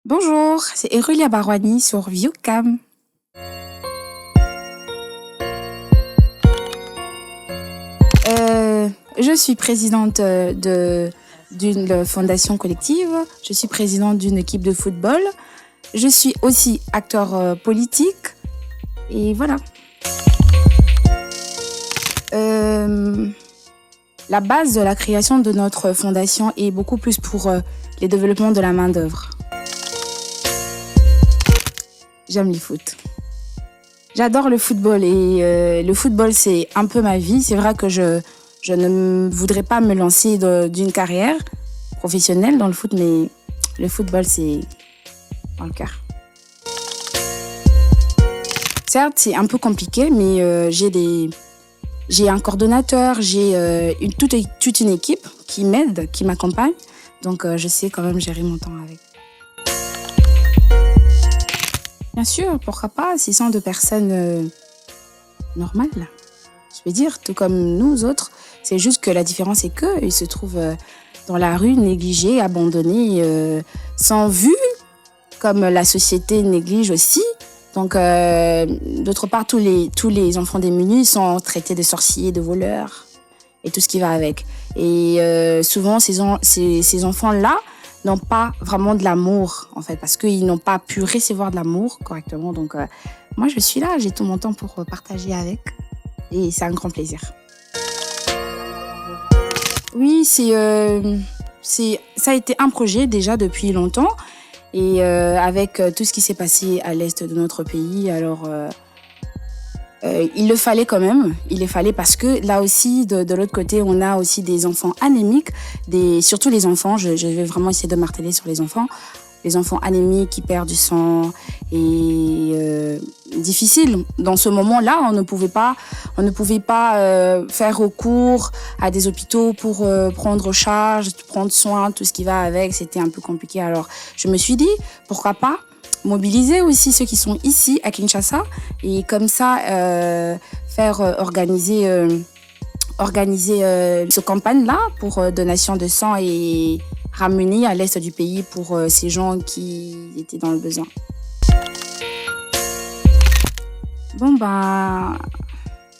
Bonjour, c'est Erulia Barwani sur Viewcam. Je suis présidente d'une fondation collective. Je suis présidente d'une équipe de football. Je suis aussi acteur politique. Et voilà. La base de la création de notre fondation est beaucoup plus pour le développement de la main-d'œuvre. J'aime le foot. J'adore le football et le football, c'est un peu ma vie. C'est vrai que je ne voudrais pas me lancer d'une carrière professionnelle dans le foot, mais le football, c'est dans le cœur. Certes, c'est un peu compliqué, mais j'ai un coordonnateur, j'ai toute une équipe qui m'aide, qui m'accompagne. Donc, je sais quand même gérer mon temps avec. Bien sûr, pourquoi pas, 600 de personnes normales, je veux dire, tout comme nous autres. C'est juste que la différence est qu'ils se trouvent dans la rue, négligés, abandonnés, sans vue, comme la société néglige aussi. Donc, d'autre part, tous les enfants démunis sont traités de sorciers, de voleurs et tout ce qui va avec. Et souvent, ces enfants-là n'ont pas vraiment de l'amour, en fait, parce qu'ils n'ont pas pu recevoir de l'amour correctement. Donc, moi, je suis là, j'ai tout mon temps pour partager avec. Et c'est un grand plaisir. Oui, ça a été un projet déjà depuis longtemps. Et avec tout ce qui s'est passé à l'est de notre pays, alors il le fallait quand même. Il le fallait parce que là aussi, de l'autre côté, on a aussi des enfants anémiques, surtout les enfants. Je vais vraiment essayer de marteler sur les enfants anémiques qui perdent du sang et difficile. Dans ce moment-là, on ne pouvait pas faire recours à des hôpitaux pour prendre charge, prendre soin, tout ce qui va avec. C'était un peu compliqué. Alors, je me suis dit, pourquoi pas mobiliser aussi ceux qui sont ici à Kinshasa et comme ça faire organiser ce campagne-là pour donation de sang et ramener à l'est du pays pour ces gens qui étaient dans le besoin. Bon,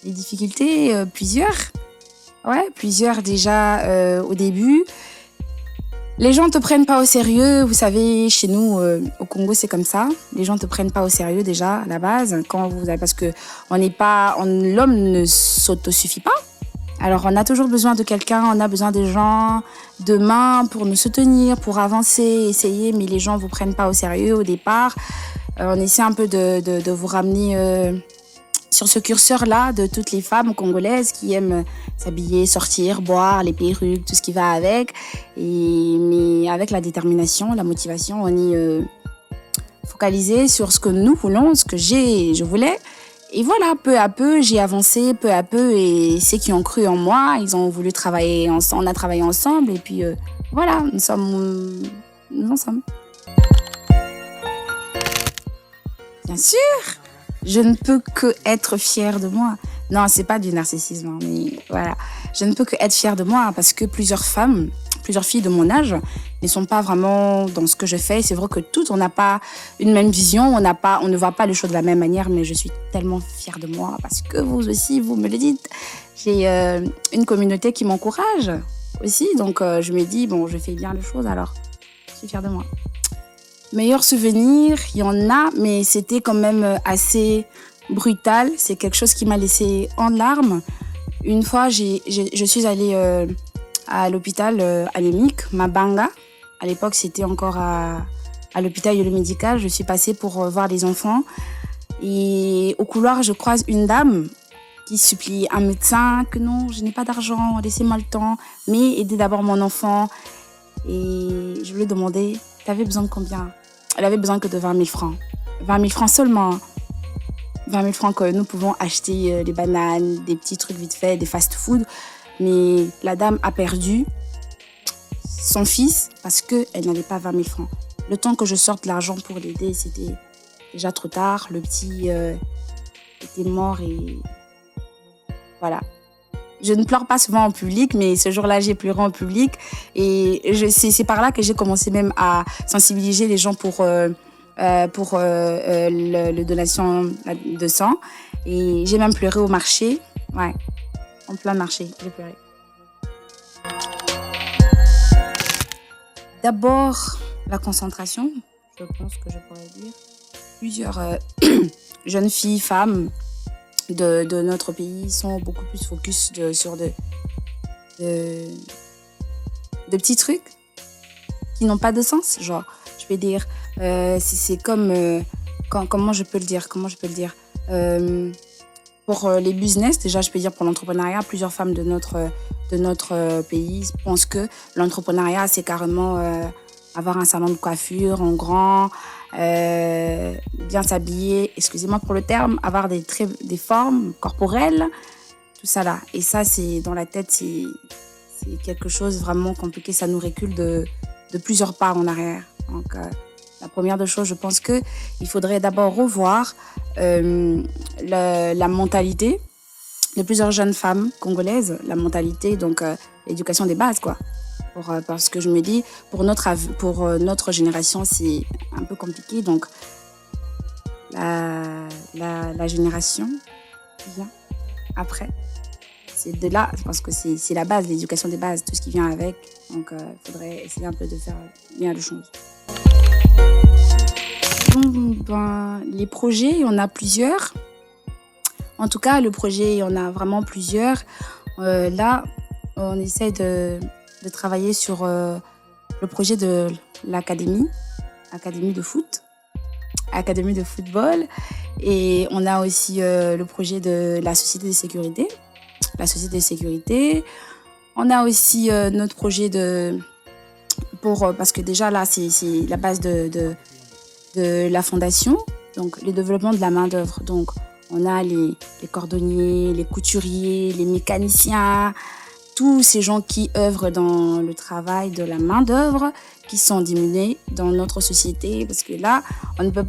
les difficultés, plusieurs. Ouais, plusieurs déjà au début. Les gens te prennent pas au sérieux. Vous savez, chez nous, au Congo, c'est comme ça. Les gens te prennent pas au sérieux déjà, à la base. Parce que l'homme ne s'autosuffit pas. Alors, on a toujours besoin de quelqu'un, on a besoin des gens, de mains pour nous soutenir, pour avancer, essayer. Mais les gens vous prennent pas au sérieux au départ. On essaie un peu de vous ramener sur ce curseur-là de toutes les femmes congolaises qui aiment s'habiller, sortir, boire, les perruques, tout ce qui va avec. Mais avec la détermination, la motivation, on est focalisé sur ce que nous voulons, ce que je voulais. Et voilà, peu à peu, j'ai avancé, peu à peu, et ceux qui ont cru en moi, ils ont voulu travailler ensemble, on a travaillé ensemble, et puis voilà, nous sommes ensemble. Bien sûr, je ne peux que être fière de moi. Non, c'est pas du narcissisme, hein, mais voilà. Je ne peux que être fière de moi parce que plusieurs filles de mon âge ne sont pas vraiment dans ce que je fais. C'est vrai que toutes, on n'a pas une même vision, on ne voit pas les choses de la même manière, mais je suis tellement fière de moi parce que vous aussi, vous me le dites. J'ai une communauté qui m'encourage aussi, donc je me dis, bon, je fais bien les choses, alors je suis fière de moi. Meilleur souvenir, il y en a, mais c'était quand même assez brutal. C'est quelque chose qui m'a laissé en larmes. Une fois, je suis allée à l'hôpital anémique, Mabanga. À l'époque, c'était encore à l'hôpital médical. Je suis passée pour voir des enfants. Et au couloir, je croise une dame qui supplie un médecin que non, je n'ai pas d'argent, laissez-moi le temps, mais aidez d'abord mon enfant. Et je lui ai demandé, t'avais besoin de combien ? Elle avait besoin que de 20 000 francs. 20 000 francs seulement. 20 000 francs que nous pouvons acheter des bananes, des petits trucs vite fait, des fast-food. Mais la dame a perdu son fils parce qu'elle n'avait pas 20 000 francs. Le temps que je sorte l'argent pour l'aider, c'était déjà trop tard. Le petit était mort et voilà. Je ne pleure pas souvent en public, mais ce jour-là, j'ai pleuré en public. Et c'est par là que j'ai commencé même à sensibiliser les gens pour le donation de sang. Et j'ai même pleuré au marché. Ouais, en plein marché, j'ai pleuré. D'abord, la concentration, je pense que je pourrais dire. Plusieurs jeunes filles, femmes de notre pays sont beaucoup plus focus sur de petits trucs qui n'ont pas de sens. Genre, je vais dire, c'est comme, comment je peux le dire pour les business, déjà, je peux dire pour l'entrepreneuriat, plusieurs femmes de notre pays pensent que l'entrepreneuriat, c'est carrément avoir un salon de coiffure en grand, bien s'habiller, excusez-moi pour le terme, avoir des formes corporelles, tout ça là. Et ça, c'est dans la tête, c'est quelque chose vraiment compliqué. Ça nous recule de plusieurs pas en arrière. Donc, la première des choses, je pense qu'il faudrait d'abord revoir la mentalité de plusieurs jeunes femmes congolaises, la mentalité, donc l'éducation des bases, quoi. Parce que je me dis, pour notre génération, c'est un peu compliqué. Donc, la génération qui vient après, c'est de là, parce que c'est la base, l'éducation des bases, tout ce qui vient avec. Donc, il faudrait essayer un peu de faire bien les choses. Les projets, il y en a plusieurs. En tout cas, le projet, il y en a vraiment plusieurs. Là, on essaie de travailler sur le projet de l'académie de football. Et on a aussi le projet de la société de sécurité. On a aussi notre projet parce que déjà là, c'est la base de la fondation, donc le développement de la main-d'œuvre. Donc, on a les cordonniers, les couturiers, les mécaniciens, tous ces gens qui œuvrent dans le travail de la main-d'œuvre, qui sont diminués dans notre société. Parce que là, on ne peut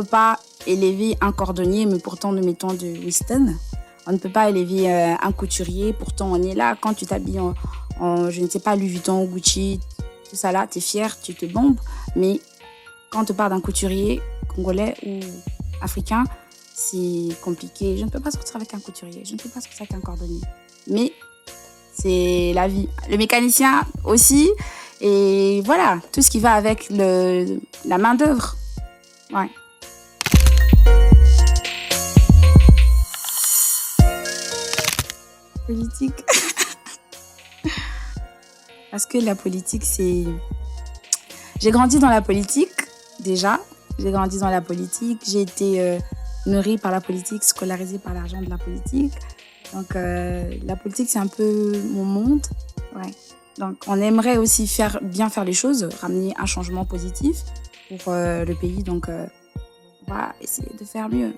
pas élever un cordonnier, mais pourtant nous mettons de Winston. On ne peut pas élever un couturier, pourtant on est là. Quand tu t'habilles en je ne sais pas, Louis Vuitton, Gucci, tout ça là, tu es fier, tu te bombes. Mais quand on te parle d'un couturier congolais ou africain, c'est compliqué. Je ne peux pas sortir avec un couturier, je ne peux pas sortir avec un cordonnier. Mais c'est la vie. Le mécanicien aussi. Et voilà, tout ce qui va avec la main-d'œuvre. Ouais. Politique. Parce que la politique, c'est... J'ai grandi dans la politique, déjà. J'ai été nourrie par la politique, scolarisée par l'argent de la politique. Donc, la politique, c'est un peu mon monde. Ouais. Donc, on aimerait aussi bien faire les choses, ramener un changement positif pour le pays. Donc, on va essayer de faire mieux.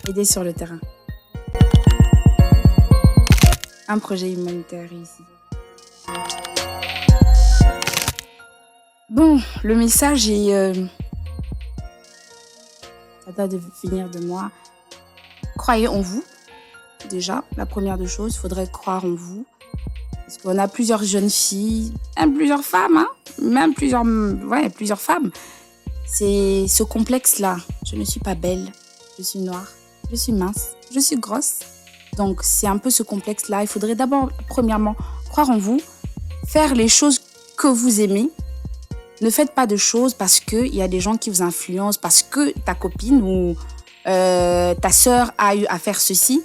Aider sur le terrain. Un projet humanitaire ici. Bon, le message est... ça doit venir de moi. Croyez en vous, déjà. La première des choses, il faudrait croire en vous. Parce qu'on a plusieurs jeunes filles, même plusieurs femmes, même plusieurs femmes. C'est ce complexe-là. Je ne suis pas belle, je suis noire, je suis mince, je suis grosse. Donc, c'est un peu ce complexe-là. Il faudrait d'abord, premièrement, croire en vous, faire les choses que vous aimez. Ne faites pas de choses parce qu'il y a des gens qui vous influencent, parce que ta copine ou ta sœur a eu à faire ceci.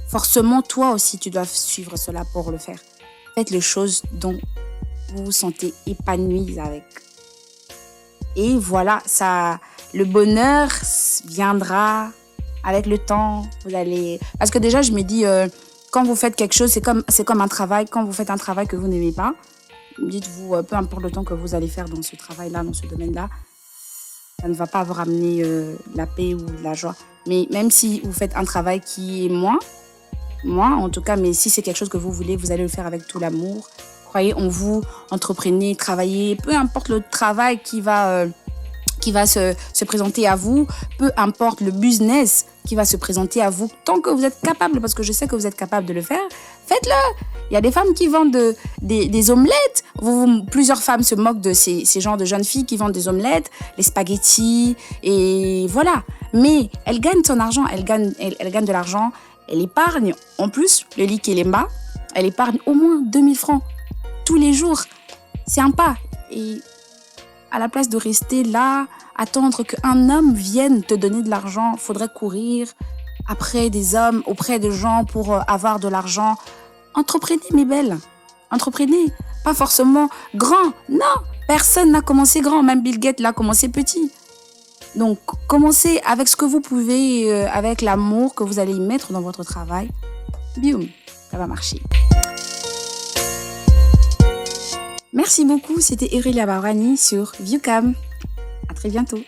Forcément, toi aussi, tu dois suivre cela pour le faire. Faites les choses dont vous vous sentez épanoui avec. Et voilà, le bonheur viendra avec le temps. Parce que déjà, je me dis, quand vous faites quelque chose, c'est comme un travail. Quand vous faites un travail que vous n'aimez pas, dites-vous, peu importe le temps que vous allez faire dans ce travail-là, dans ce domaine-là, ça ne va pas vous ramener la paix ou la joie. Mais même si vous faites un travail qui est moins en tout cas, mais si c'est quelque chose que vous voulez, vous allez le faire avec tout l'amour. Croyez en vous, entreprenez, travaillez, peu importe le travail qui va qui va se présenter à vous, peu importe le business qui va se présenter à vous, tant que vous êtes capable, parce que je sais que vous êtes capable de le faire, faites-le. Il y a des femmes qui vendent des omelettes. Plusieurs femmes se moquent de ces genres de jeunes filles qui vendent des omelettes, les spaghettis, et voilà. Mais elles gagnent son argent, elles gagnent de l'argent, elle épargne. En plus, le lit qui est bas, elle épargne au moins 2000 francs tous les jours. C'est un pas. Et à la place de rester là, attendre qu'un homme vienne te donner de l'argent, faudrait courir après des hommes, auprès de gens pour avoir de l'argent. Entreprenez, mes belles. Entreprenez. Pas forcément grand. Non, personne n'a commencé grand. Même Bill Gates l'a commencé petit. Donc, commencez avec ce que vous pouvez, avec l'amour que vous allez y mettre dans votre travail. Bioum, ça va marcher. Merci beaucoup, c'était Aurélia Barwani sur Viewcam. À très bientôt.